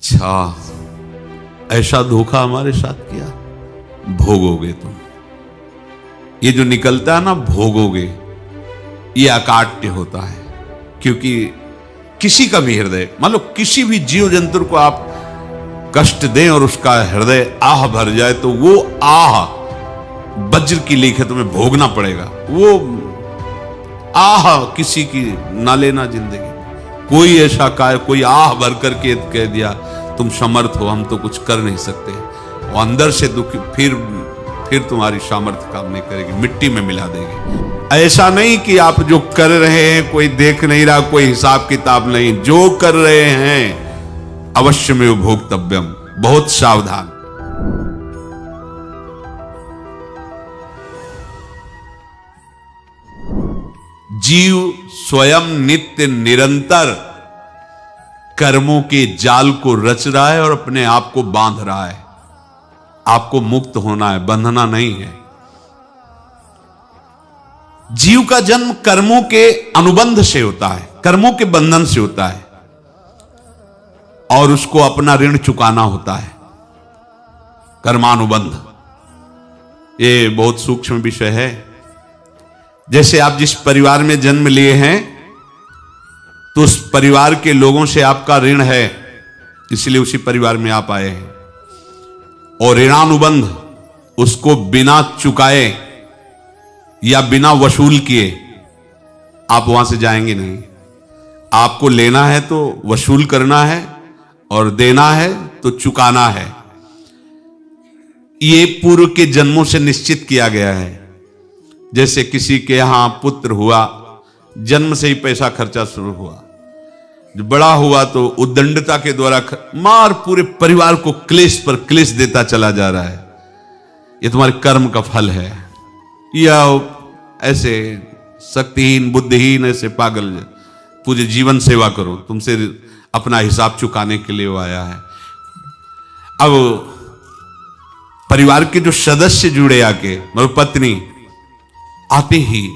अच्छा, ऐसा धोखा हमारे साथ किया, भोगोगे तुम। ये जो निकलता है ना भोगोगे, ये अकाट्य होता है। क्योंकि किसी का भी हृदय, मान लो किसी भी जीव जंतु को आप कष्ट दें और उसका हृदय आह भर जाए, तो वो आह वज्र की लीक है, तुम्हें भोगना पड़ेगा। वो आह किसी की ना लेना जिंदगी। कोई ऐसा कोई आह भर करके कह दिया तुम समर्थ हो, हम तो कुछ कर नहीं सकते, और अंदर से दुखी, फिर तुम्हारी सामर्थ्य काम नहीं करेगी, मिट्टी में मिला देगी। ऐसा नहीं कि आप जो कर रहे हैं कोई देख नहीं रहा, कोई हिसाब किताब नहीं, जो कर रहे हैं अवश्य में भोक्तव्यम, बहुत सावधान। जीव स्वयं नित्य निरंतर कर्मों के जाल को रच रहा है और अपने आप को बांध रहा है। आपको मुक्त होना है, बंधना नहीं है। जीव का जन्म कर्मों के अनुबंध से होता है, कर्मों के बंधन से होता है, और उसको अपना ऋण चुकाना होता है। कर्मानुबंध ये बहुत सूक्ष्म विषय है। जैसे आप जिस परिवार में जन्म लिए हैं, तो उस परिवार के लोगों से आपका ऋण है, इसलिए उसी परिवार में आप आए हैं। और ऋणानुबंध, उसको बिना चुकाए या बिना वसूल किए आप वहां से जाएंगे नहीं। आपको लेना है तो वसूल करना है, और देना है तो चुकाना है। ये पूर्व के जन्मों से निश्चित किया गया है। जैसे किसी के यहां पुत्र हुआ, जन्म से ही पैसा खर्चा शुरू हुआ, जो बड़ा हुआ तो उद्दंडता के द्वारा मार पूरे परिवार को क्लेश पर क्लेश देता चला जा रहा है। ये तुम्हारे कर्म का फल है। या ऐसे शक्तिहीन बुद्धिहीन ऐसे पागल पूरे जीवन सेवा करो, तुमसे अपना हिसाब चुकाने के लिए वो आया है। अब परिवार के जो सदस्य जुड़े आके, मतलब पत्नी आते ही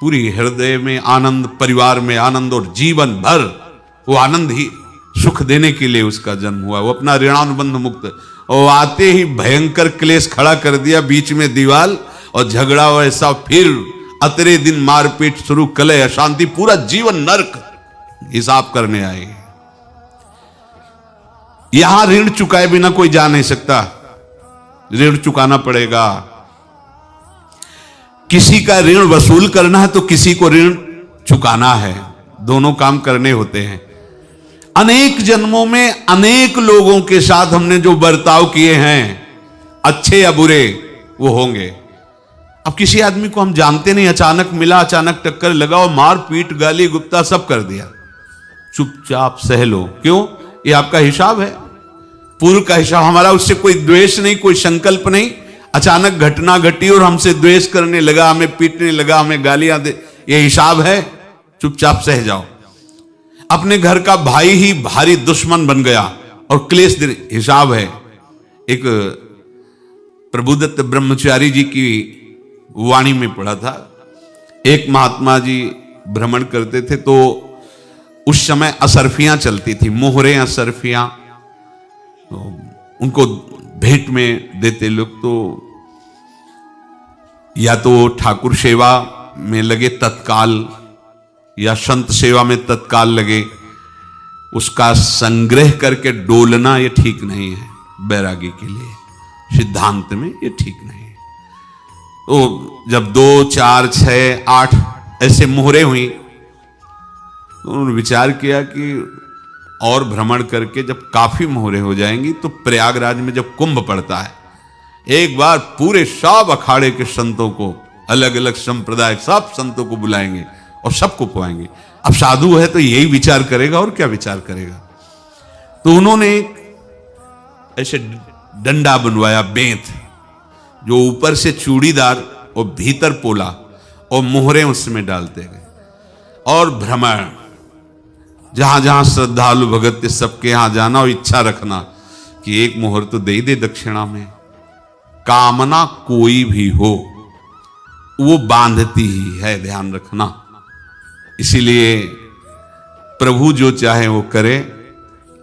पूरी हृदय में आनंद, परिवार में आनंद, और जीवन भर वो आनंद ही सुख देने के लिए उसका जन्म हुआ। वो अपना ऋणानुबंध मुक्त, और आते ही भयंकर क्लेश खड़ा कर दिया, बीच में दीवार और झगड़ा वैसा, फिर अतरे दिन मारपीट शुरू, कलह अशांति, पूरा जीवन नरक हिसाब करने आए। यहां ऋण चुकाए बिना कोई जा नहीं सकता, ऋण चुकाना पड़ेगा। किसी का ऋण वसूल करना है तो किसी को ऋण चुकाना है, दोनों काम करने होते हैं। अनेक जन्मों में अनेक लोगों के साथ हमने जो बर्ताव किए हैं, अच्छे या बुरे, वो होंगे। अब किसी आदमी को हम जानते नहीं, अचानक मिला, अचानक टक्कर लगा और मार पीट गाली गुप्ता सब कर दिया, चुपचाप सह लो। क्यों? ये आपका हिसाब है, पूर्व का हिसाब। हमारा उससे कोई द्वेष नहीं, कोई संकल्प नहीं। अचानक घटना घटी और हमसे द्वेष करने लगा, हमें पीटने लगा, हमें गालियां दे, ये हिसाब है, चुपचाप सह जाओ। अपने घर का भाई ही भारी दुश्मन बन गया और क्लेश दे, हिसाब है। एक प्रभुदत्त ब्रह्मचारी जी की वाणी में पढ़ा था, एक महात्मा जी भ्रमण करते थे, तो उस समय असरफियां चलती थी, मोहरे असरफियां, तो उनको भेंट में देते लोग। तो या तो ठाकुर सेवा में लगे तत्काल, या संत सेवा में तत्काल लगे, उसका संग्रह करके डोलना ये ठीक नहीं है। बैरागी के लिए सिद्धांत में ये ठीक नहीं है। तो जब 2, 4, 6, 8 ऐसे मोहरे हुई, तो उन्होंने विचार किया कि और भ्रमण करके जब काफी मोहरे हो जाएंगी तो प्रयागराज में जब कुंभ पड़ता है, एक बार पूरे सब अखाड़े के संतों को, अलग अलग संप्रदाय सब संतों को बुलाएंगे और सबको पुआएंगे। अब साधु है तो यही विचार करेगा, और क्या विचार करेगा। तो उन्होंने ऐसे डंडा बनवाया, बेंत, जो ऊपर से चूड़ीदार और भीतर पोला, और मोहरे उसमें डालते गए। और भ्रमण, जहां जहां श्रद्धालु भगत थे सबके यहां जाना और इच्छा रखना कि एक मोहर तो दे ही दे दक्षिणा में। कामना कोई भी हो वो बांधती ही है, ध्यान रखना। इसीलिए प्रभु जो चाहे वो करे,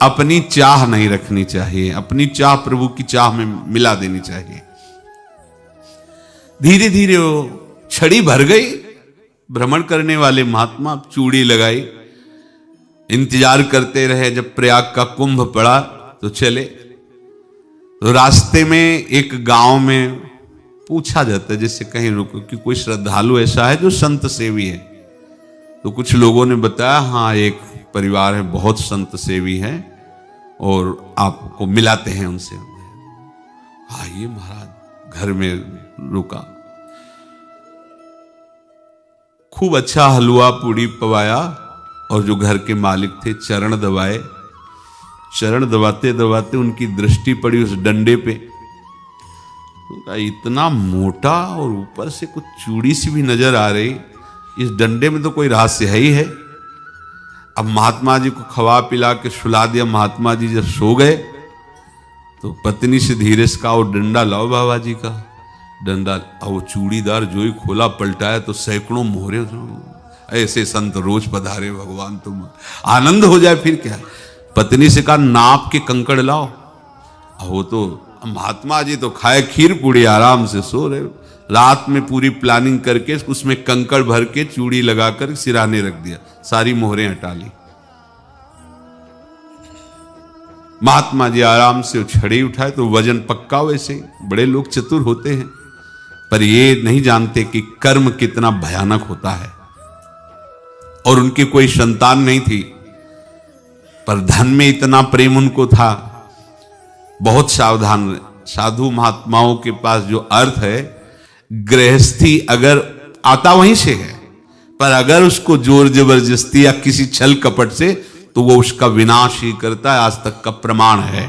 अपनी चाह नहीं रखनी चाहिए, अपनी चाह प्रभु की चाह में मिला देनी चाहिए। धीरे धीरे वो छड़ी भर गई। भ्रमण करने वाले महात्मा चूड़ी लगाई, इंतजार करते रहे। जब प्रयाग का कुंभ पड़ा तो चले। तो रास्ते में एक गांव में पूछा जाता है, जैसे कहीं रुको कि कोई श्रद्धालु ऐसा है जो संत सेवी है। तो कुछ लोगों ने बताया, हाँ एक परिवार है, बहुत संत सेवी है और आपको मिलाते हैं उनसे। आइए महाराज, घर में रुका। खूब अच्छा हलवा पूड़ी पवाया और जो घर के मालिक थे चरण दबाए। चरण दबाते दबाते उनकी दृष्टि पड़ी उस डंडे पे। इतना मोटा और ऊपर से कुछ चूड़ी सी भी नजर आ रही, इस डंडे में तो कोई रहस्य है ही है। अब महात्मा जी को खवा पिला के सुला दिया। महात्मा जी जब सो गए तो पत्नी से धीरे से कहा, वो डंडा लाओ बाबा जी का डंडा। वो चूड़ीदार जो ही खोला पलटाया तो सैकड़ों मोहरे। ऐसे संत रोज पधारे भगवान, तुम आनंद हो जाए फिर क्या। पत्नी से कहा, नाप के कंकड़ लाओ। वो तो महात्मा जी तो खाए खीर पूड़ी, आराम से सो रहे। रात में पूरी प्लानिंग करके उसमें कंकड़ भर के चूड़ी लगाकर सिराने रख दिया, सारी मोहरें हटा ली। महात्मा जी आराम से छड़ी उठाए तो वजन पक्का। वैसे बड़े लोग चतुर होते हैं, पर ये नहीं जानते कि कर्म कितना भयानक होता है। और उनकी कोई संतान नहीं थी, पर धन में इतना प्रेम उनको था। बहुत सावधान। साधु महात्माओं के पास जो अर्थ है, गृहस्थी अगर आता वहीं से है, पर अगर उसको जोर जबरदस्ती या किसी छल कपट से, तो वो उसका विनाश ही करता है। आज तक का प्रमाण है।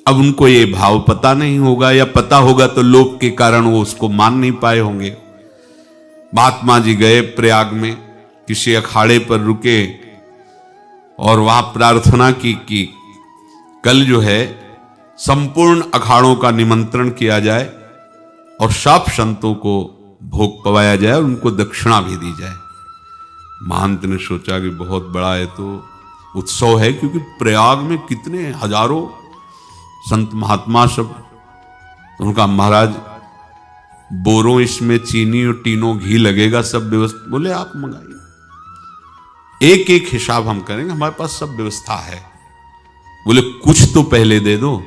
अब उनको ये भाव पता नहीं होगा, या पता होगा तो लोभ के कारण वो उसको मान नहीं पाए होंगे। महात्मा जी गए प्रयाग में, किसी अखाड़े पर रुके और वहां प्रार्थना की कि कल जो है संपूर्ण अखाड़ों का निमंत्रण किया जाए और सब संतों को भोग पवाया जाए और उनको दक्षिणा भी दी जाए। महंत ने सोचा कि बहुत बड़ा है तो उत्सव है, क्योंकि प्रयाग में कितने हजारों संत महात्मा सब। तो उनका महाराज बोरों इसमें चीनी और टीनों घी लगेगा, सब व्यवस्था। बोले आप मंगाइए, एक एक हिसाब हम करेंगे, हमारे पास सब व्यवस्था है। बोले कुछ तो पहले दे दो,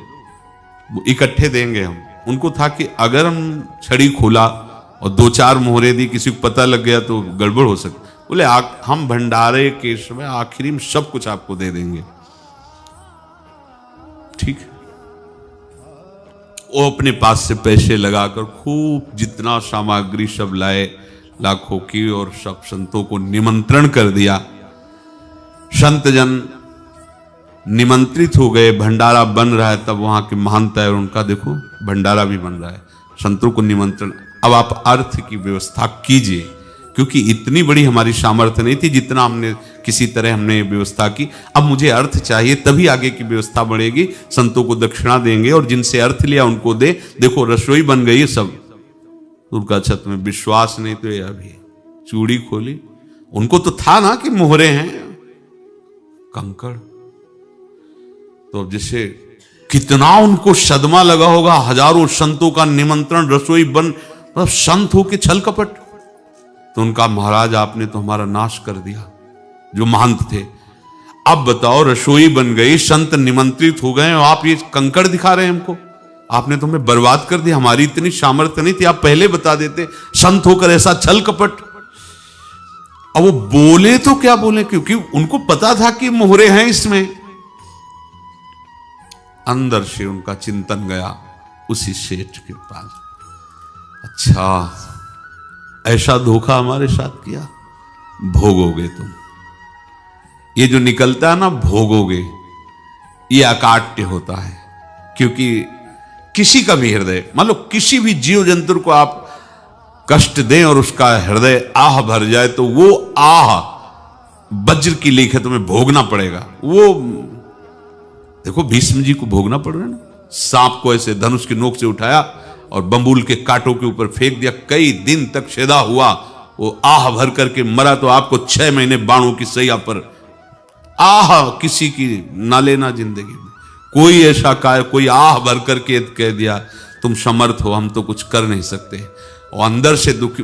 इकट्ठे देंगे हम। उनको था कि अगर हम छड़ी खोला और दो चार मोहरे दी, किसी को पता लग गया तो गड़बड़ हो सकती। बोले हम भंडारे के समय आखिरी में सब कुछ आपको दे देंगे। ठीक है। वो अपने पास से पैसे लगाकर खूब जितना सामग्री सब लाए, लाखों की, और सब संतों को निमंत्रण कर दिया। संत जन निमंत्रित हो गए। भंडारा बन रहा है, तब वहां के महंत है और उनका देखो भंडारा भी बन रहा है, संतों को निमंत्रण। अब आप अर्थ की व्यवस्था कीजिए, क्योंकि इतनी बड़ी हमारी सामर्थ्य नहीं थी जितना हमने किसी तरह हमने व्यवस्था की। अब मुझे अर्थ चाहिए, तभी आगे की व्यवस्था बढ़ेगी। संतों को दक्षिणा देंगे और जिनसे अर्थ लिया उनको दे। देखो रसोई बन गई है सब। उनका छत में विश्वास नहीं तो ये अभी चूड़ी खोली। उनको तो था ना कि मोहरे हैं, कंकड़। तो जैसे कितना उनको सदमा लगा होगा। हजारों संतों का निमंत्रण, रसोई बन, मतलब संत हो के छल कपट। तो उनका महाराज आपने तो हमारा नाश कर दिया, जो महंत थे। अब बताओ रसोई बन गई, संत निमंत्रित हो गए और आप ये कंकड़ दिखा रहे हैं हमको। आपने तो हमें बर्बाद कर दिया। हमारी इतनी सामर्थ्य नहीं थी, आप पहले बता देते। संत होकर ऐसा छल कपट। अब वो बोले तो क्या बोले, क्योंकि उनको पता था कि मोहरे हैं इसमें। अंदर से उनका चिंतन गया उसी सेठ के पास, अच्छा ऐसा धोखा हमारे साथ किया, भोगोगे तुम। ये जो निकलता है ना भोगोगे, ये अकाट्य होता है। क्योंकि किसी का भी हृदय, मान लो किसी भी जीव जंतु को आप कष्ट दें और उसका हृदय आह भर जाए, तो वो आह वज्र की लेख है, तुम्हें भोगना पड़ेगा। वो देखो भीष्म जी को भोगना पड़ रहा है ना। सांप को ऐसे धनुष की नोक से उठाया और बंबूल के कांटों के ऊपर फेंक दिया, कई दिन तक शेदा हुआ, वो आह भर करके मरा। तो आपको 6 महीने बाणों की सैया पर आह किसी की ना लेना जिंदगी में। कोई ऐसा कोई आह भर करके कह दिया तुम समर्थ हो, हम तो कुछ कर नहीं सकते, और अंदर से दुखी,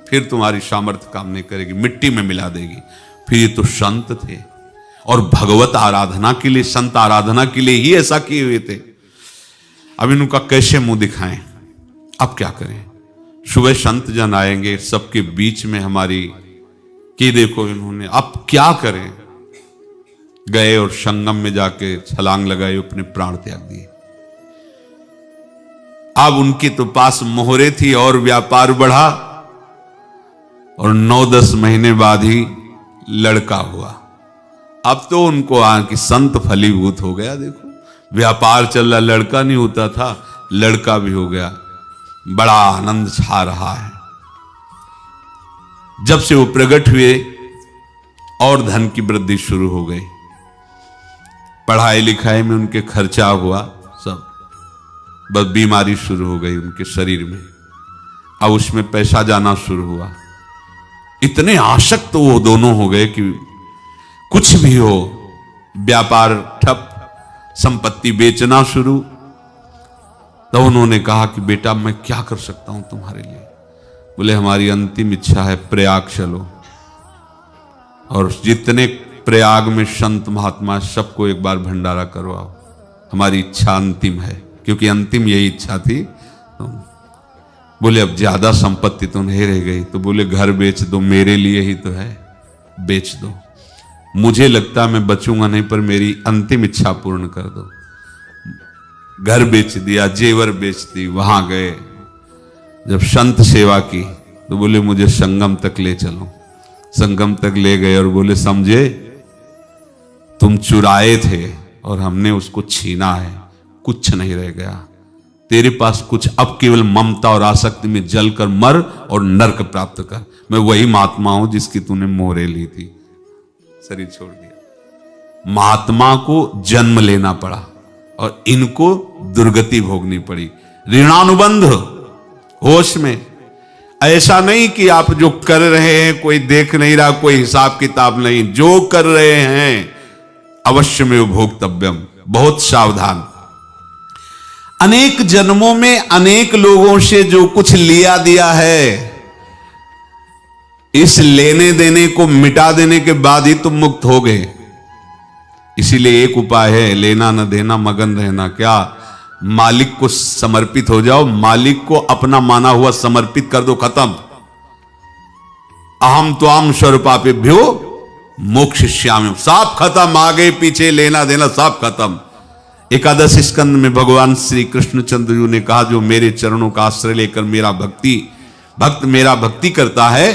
फिर तुम्हारी सामर्थ्य काम नहीं करेगी, मिट्टी में मिला देगी। फिर ये तो संत थे और भगवत आराधना के लिए, संत आराधना के लिए ही ऐसा किए हुए थे। अब इनका कैसे मुंह दिखाएं, अब क्या करें। सुबह संत जन आएंगे, सबके बीच में हमारी कि देखो इन्होंने, अब क्या करें। गए और संगम में जाके छलांग लगाई, अपने प्राण त्याग दिए। अब उनके तो पास मोहरे थी और व्यापार बढ़ा, और 9-10 महीने बाद ही लड़का हुआ। अब तो उनको कि संत फलीभूत हो गया। देखो व्यापार चल रहा, लड़का नहीं होता था, लड़का भी हो गया, बड़ा आनंद छा रहा है। जब से वो प्रकट हुए और धन की वृद्धि शुरू हो गई, पढ़ाई लिखाई में उनके खर्चा हुआ सब, बस बीमारी शुरू हो गई उनके शरीर में। अब उसमें पैसा जाना शुरू हुआ। इतने आसक्त तो वो दोनों हो गए कि कुछ भी हो, व्यापार ठप, संपत्ति बेचना शुरू। तो उन्होंने कहा कि बेटा मैं क्या कर सकता हूं तुम्हारे लिए। बोले हमारी अंतिम इच्छा है प्रयाग चलो, और जितने प्रयाग में संत महात्मा सबको एक बार भंडारा करवाओ, हमारी इच्छा अंतिम है, क्योंकि अंतिम यही इच्छा थी। बोले अब ज्यादा संपत्ति तो नहीं रह गई, तो बोले घर बेच दो, मेरे लिए ही तो है, बेच दो। मुझे लगता मैं बचूंगा नहीं, पर मेरी अंतिम इच्छा पूर्ण कर दो। घर बेच दिया, जेवर बेच दी। वहां गए, जब संत सेवा की तो बोले मुझे संगम तक ले चलो। संगम तक ले गए और बोले समझे तुम चुराए थे और हमने उसको छीना है, कुछ नहीं रह गया तेरे पास कुछ, अब केवल ममता और आसक्ति में जलकर मर और नरक प्राप्त कर। मैं वही महात्मा हूं जिसकी तूने मोहरे ली थी, शरीर छोड़ दिया। महात्मा को जन्म लेना पड़ा और इनको दुर्गति भोगनी पड़ी। ऋणानुबंध होश में, ऐसा नहीं कि आप जो कर रहे हैं कोई देख नहीं रहा, कोई हिसाब किताब नहीं, जो कर रहे हैं अवश्य में भोक्तव्यम, बहुत सावधान। अनेक जन्मों में अनेक लोगों से जो कुछ लिया दिया है, इस लेने देने को मिटा देने के बाद ही तुम मुक्त हो गए। इसीलिए एक उपाय है, लेना न देना, मगन रहना। क्या? मालिक को समर्पित हो जाओ, मालिक को अपना माना हुआ समर्पित कर दो, खत्म। अहम त्वाम स्वरूपापेभ्यो मोक्षयिष्यामि, सब खत्म। आगे पीछे लेना देना सब खत्म। एकादश स्कंद में भगवान श्री कृष्णचंद्र जी ने कहा जो मेरे चरणों का आश्रय लेकर भक्त मेरा भक्ति करता है,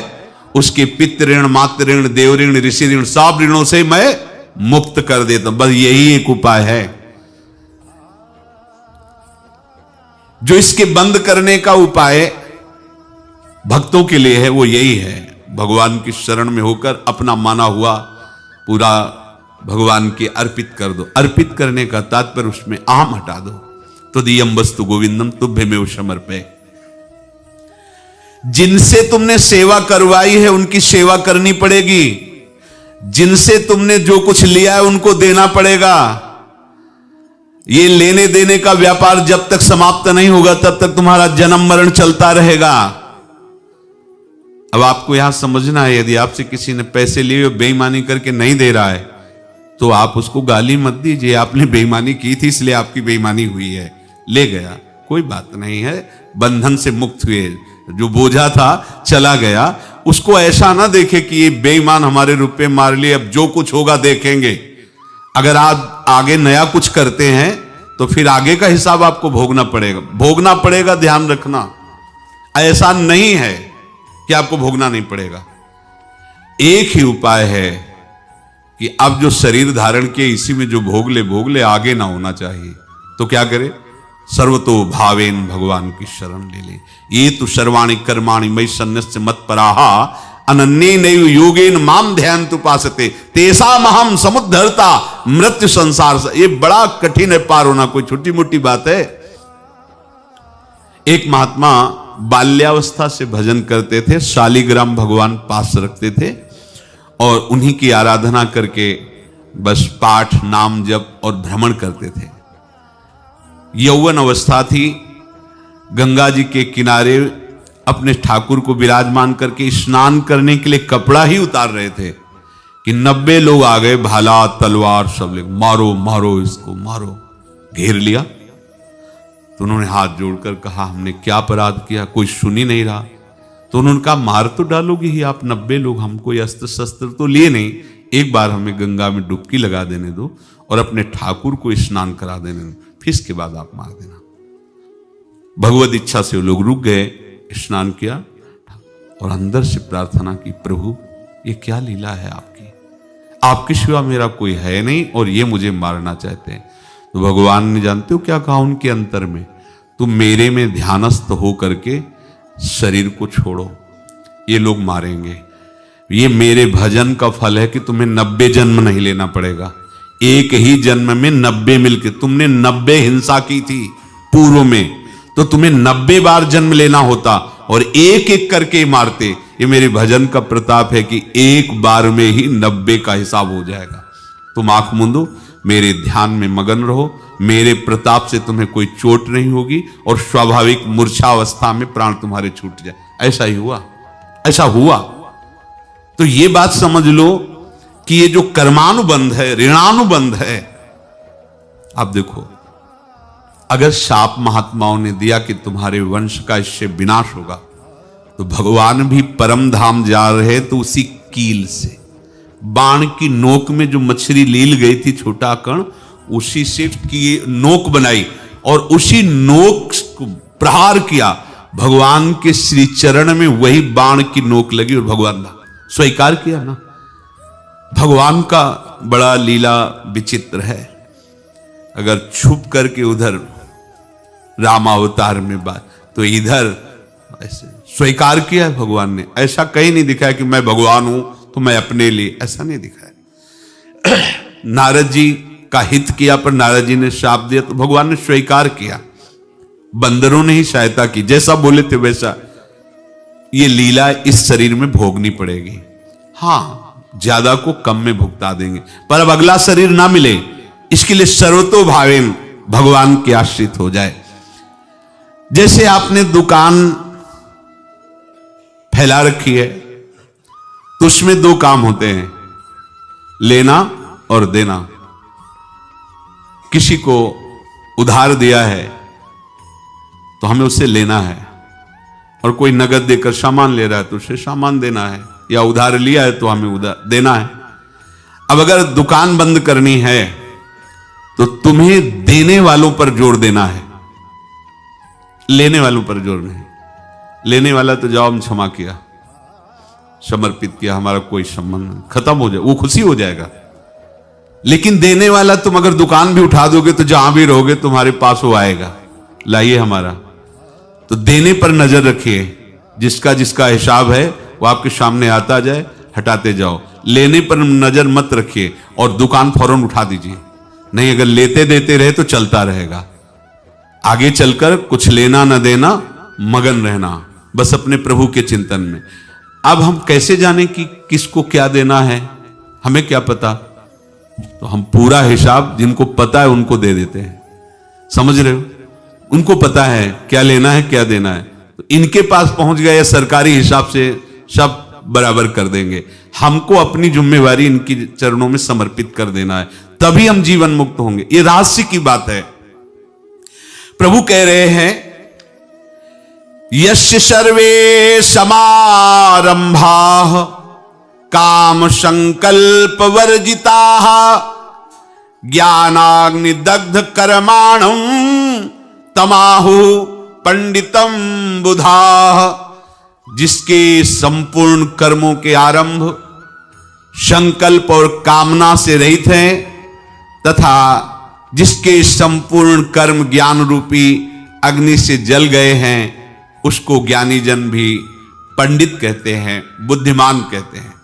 उसके पितृ ऋण, मातृ ऋण, देव ऋण, ऋषि ऋण, सब ऋणों से मैं मुक्त कर देता हूं। बस यही एक उपाय है जो इसके बंद करने का उपाय भक्तों के लिए है, वो यही है, भगवान की शरण में होकर अपना माना हुआ पूरा भगवान के अर्पित कर दो। अर्पित करने का तात्पर्य उसमें अहम हटा दो। तो दियम वस्तु गोविंदम तुभ्यमेव समर्पये। जिनसे तुमने सेवा करवाई है उनकी सेवा करनी पड़ेगी, जिनसे तुमने जो कुछ लिया है उनको देना पड़ेगा। ये लेने देने का व्यापार जब तक समाप्त नहीं होगा तब तक तुम्हारा जन्म मरण चलता रहेगा। अब आपको यहां समझना है, यदि आपसे किसी ने पैसे लिए और बेईमानी करके नहीं दे रहा है तो आप उसको गाली मत दीजिए, आपने बेईमानी की थी इसलिए आपकी बेईमानी हुई है, ले गया, कोई बात नहीं है, बंधन से मुक्त हुए, जो बोझा था चला गया। उसको ऐसा ना देखे कि ये बेईमान हमारे रुपए मार लिए, अब जो कुछ होगा देखेंगे। अगर आप आगे नया कुछ करते हैं तो फिर आगे का हिसाब आपको भोगना पड़ेगा, ध्यान रखना। ऐसा नहीं है कि आपको भोगना नहीं पड़ेगा। एक ही उपाय है कि अब जो शरीर धारण किए इसी में जो भोग ले, आगे ना होना चाहिए। तो क्या करे? सर्वतो भावेन भगवान की शरण ले ले। ये तो सर्वाणि कर्माणि मयि सन्न्यस्य मत्पराहा अनन्येनैव योगेन माम ध्यायन्तु उपासते तेषामहं समुद्धर्ता मृत्यु संसार से। ये बड़ा कठिन है पार होना, कोई छोटी मोटी बात है। एक महात्मा बाल्यावस्था से भजन करते थे, शालिग्राम भगवान पास रखते थे और उन्हीं की आराधना करके बस पाठ नाम जप और भ्रमण करते थे। यौवन अवस्था थी, गंगा जी के किनारे अपने ठाकुर को विराजमान करके स्नान करने के लिए कपड़ा ही उतार रहे थे कि 90 लोग आ गए, भाला तलवार सब ले, मारो मारो इसको मारो, घेर लिया। तो उन्होंने हाथ जोड़कर कहा हमने क्या अपराध किया, कोई सुन ही नहीं रहा। तो उन्होंने कहा मार तो डालोगे ही आप 90 लोग, हम कोई अस्त्र शस्त्र तो लिए नहीं, एक बार हमें गंगा में डुबकी लगा देने दो और अपने ठाकुर को स्नान करा देने दो, फिर इसके बाद आप मार देना। भगवत इच्छा से वो लोग रुक गए, स्नान किया और अंदर से प्रार्थना की, प्रभु ये क्या लीला है आपकी, आपके सिवा मेरा कोई है नहीं और ये मुझे मारना चाहते हैं। तो भगवान ने जानते हो क्या कहा उनके अंतर में, तुम मेरे में ध्यानस्थ हो करके शरीर को छोड़ो, ये लोग मारेंगे। ये मेरे भजन का फल है कि तुम्हें 90 जन्म नहीं लेना पड़ेगा, एक ही जन्म में 90 मिलके, तुमने 90 हिंसा की थी पूर्व में, तो तुम्हें 90 बार जन्म लेना होता और एक एक करके मारते। ये मेरे भजन का प्रताप है कि एक बार में ही 90 का हिसाब हो जाएगा। तुम आंख मूंदो, मेरे ध्यान में मगन रहो, मेरे प्रताप से तुम्हें कोई चोट नहीं होगी और स्वाभाविक मूर्छा अवस्था में प्राण तुम्हारे छूट जाए। ऐसा ही हुआ, ऐसा हुआ। तो ये बात समझ लो कि ये जो कर्मानुबंध है, ऋणानुबंध है। आप देखो, अगर शाप महात्माओं ने दिया कि तुम्हारे वंश का इससे विनाश होगा, तो भगवान भी परम धाम जा रहे तो उसी कील से, बाण की नोक में जो मछली लील गई थी छोटा कण, उसी से की नोक बनाई और उसी नोक को प्रहार किया, भगवान के श्री चरण में वही बाण की नोक लगी और भगवान ने स्वीकार किया ना। भगवान का बड़ा लीला विचित्र है। अगर छुप करके उधर रामावतार में बात, तो इधर ऐसे स्वीकार किया है भगवान ने। ऐसा कहीं नहीं दिखाया कि मैं भगवान हूं तो मैं अपने लिए, ऐसा नहीं दिखाया। नारद जी का हित किया पर नारद जी ने शाप दिया तो भगवान ने स्वीकार किया। बंदरों ने ही सहायता की, जैसा बोले थे वैसा। ये लीला इस शरीर में भोगनी पड़ेगी। हाँ, ज्यादा को कम में भुगता देंगे, पर अब अगला शरीर ना मिले, इसके लिए सर्वतो भावेन भगवान के आश्रित हो जाए। जैसे आपने दुकान फैला रखी है तो उसमें दो काम होते हैं, लेना और देना। किसी को उधार दिया है तो हमें उसे लेना है, और कोई नगद देकर सामान ले रहा है तो उसे सामान देना है, या उधार लिया है तो हमें उधार देना है। अब अगर दुकान बंद करनी है तो तुम्हें देने वालों पर जोर देना है, लेने वालों पर जोर नहीं। लेने वाला तो जाओ हम क्षमा किया, समर्पित किया, हमारा कोई संबंध नहीं, खत्म हो जाए, वो खुशी हो जाएगा। लेकिन देने वाला तुम अगर दुकान भी उठा दोगे तो जहां भी रहोगे तुम्हारे पास वो आएगा, लाइए हमारा। तो देने पर नजर रखिए, जिसका जिसका हिसाब है वो आपके सामने आता जाए, हटाते जाओ। लेने पर नजर मत रखिए और दुकान फौरन उठा दीजिए, नहीं अगर लेते देते रहे तो चलता रहेगा। आगे चलकर कुछ लेना न देना, मगन रहना बस अपने प्रभु के चिंतन में। अब हम कैसे जाने कि किसको क्या देना है, हमें क्या पता? तो हम पूरा हिसाब जिनको पता है उनको दे देते हैं, समझ रहे हो? उनको पता है क्या लेना है क्या देना है, तो इनके पास पहुंच गए, सरकारी हिसाब से सब बराबर कर देंगे। हमको अपनी जिम्मेवारी इनकी चरणों में समर्पित कर देना है, तभी हम जीवन मुक्त होंगे। ये रहस्य की बात है। प्रभु कह रहे हैं, यस्य सर्वे समारंभाः काम संकल्प वर्जिताः ज्ञानाग्नि दग्ध कर्माणं तमाहु पंडितम बुधाः। जिसके संपूर्ण कर्मों के आरंभ संकल्प और कामना से रहित हैं, तथा जिसके संपूर्ण कर्म ज्ञान रूपी अग्नि से जल गए हैं, उसको ज्ञानी जन भी पंडित कहते हैं, बुद्धिमान कहते हैं।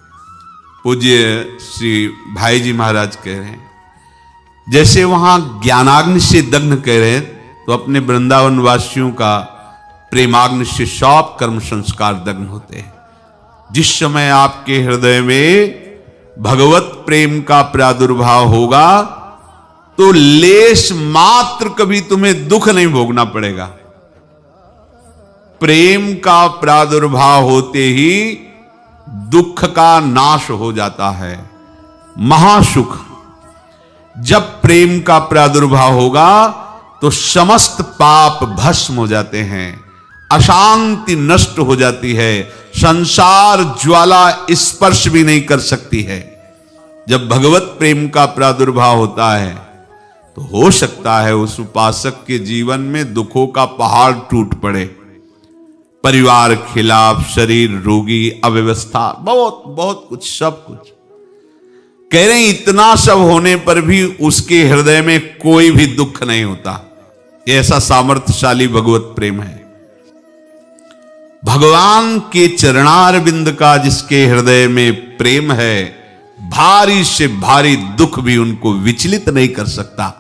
पूज्य श्री भाई जी महाराज कह रहे हैं, जैसे वहां ज्ञानाग्नि से दग्ध कह रहे हैं, तो अपने वृंदावन वासियों का प्रेमाग्नि से सब कर्म संस्कार दग्ध होते हैं। जिस समय आपके हृदय में भगवत प्रेम का प्रादुर्भाव होगा तो लेश मात्र कभी तुम्हें दुख नहीं भोगना पड़ेगा। प्रेम का प्रादुर्भाव होते ही दुख का नाश हो जाता है, महासुख। जब प्रेम का प्रादुर्भाव होगा तो समस्त पाप भस्म हो जाते हैं, अशांति नष्ट हो जाती है, संसार ज्वाला स्पर्श भी नहीं कर सकती है। जब भगवत प्रेम का प्रादुर्भाव होता है तो हो सकता है उस उपासक के जीवन में दुखों का पहाड़ टूट पड़े, परिवार खिलाफ, शरीर रोगी, अव्यवस्था, बहुत बहुत कुछ, सब कुछ। कह रहे हैं इतना सब होने पर भी उसके हृदय में कोई भी दुख नहीं होता। ऐसा सामर्थ्यशाली भगवत प्रेम है। भगवान के चरणार बिंद का जिसके हृदय में प्रेम है, भारी से भारी दुख भी उनको विचलित नहीं कर सकता।